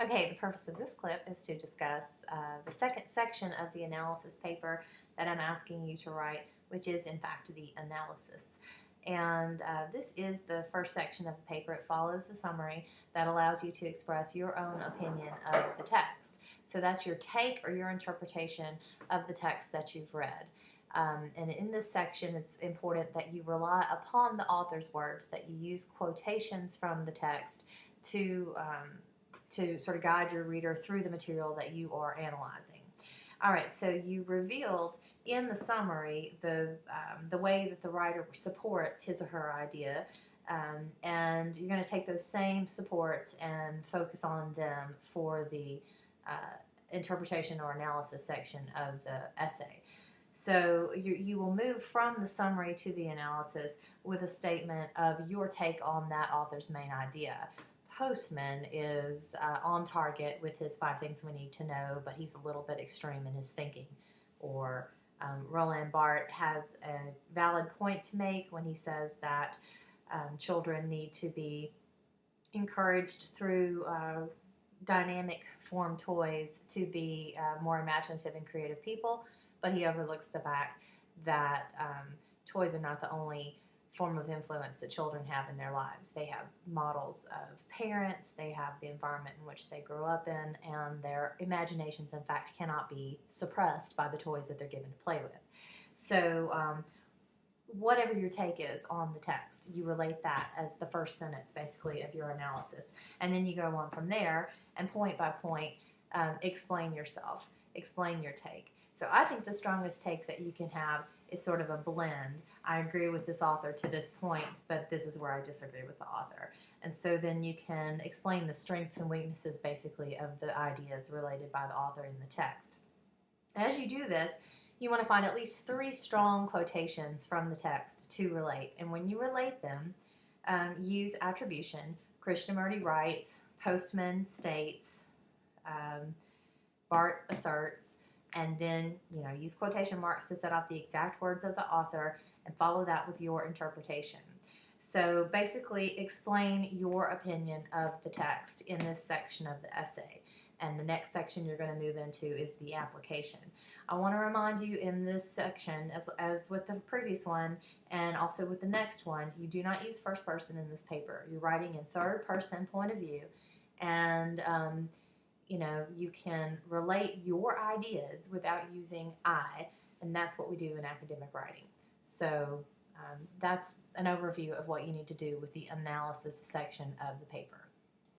Okay, the purpose of this clip is to discuss the second section of the analysis paper that I'm asking you to write, which is in fact the analysis. And this is the first section of the paper. It follows the summary that allows you to express your own opinion of the text. So that's your take or your interpretation of the text that you've read. And in this section, it's important that you rely upon the author's words, that you use quotations from the text to sort of guide your reader through the material that you are analyzing. All right, so you revealed in the summary the way that the writer supports his or her idea, and you're going to take those same supports and focus on them for the interpretation or analysis section of the essay. So you will move from the summary to the analysis with a statement of your take on that author's main idea. Postman is on target with his 5 things we need to know, but he's a little bit extreme in his thinking. Or Roland Barthes has a valid point to make when he says that children need to be encouraged through dynamic form toys to be more imaginative and creative people, but he overlooks the fact that toys are not the only form of influence that children have in their lives. They have models of parents, they have the environment in which they grow up in, and their imaginations, in fact, cannot be suppressed by the toys that they're given to play with. So whatever your take is on the text, you relate that as the first sentence, basically, of your analysis. And then you go on from there and point by point explain yourself, explain your take. So I think the strongest take that you can have is sort of a blend. I agree with this author to this point, but this is where I disagree with the author. And so then you can explain the strengths and weaknesses, basically, of the ideas related by the author in the text. As you do this, you want to find at least 3 strong quotations from the text to relate. And when you relate them, use attribution. Krishnamurti writes, Postman states, Barthes asserts, and then use quotation marks to set off the exact words of the author and follow that with your interpretation. So basically explain your opinion of the text in this section of the essay. And the next section you're going to move into is the application. I want to remind you in this section, as with the previous one and also with the next one, you do not use first person in this paper. You're writing in third person point of view, and you can relate your ideas without using I, and that's what we do in academic writing. So that's an overview of what you need to do with the analysis section of the paper.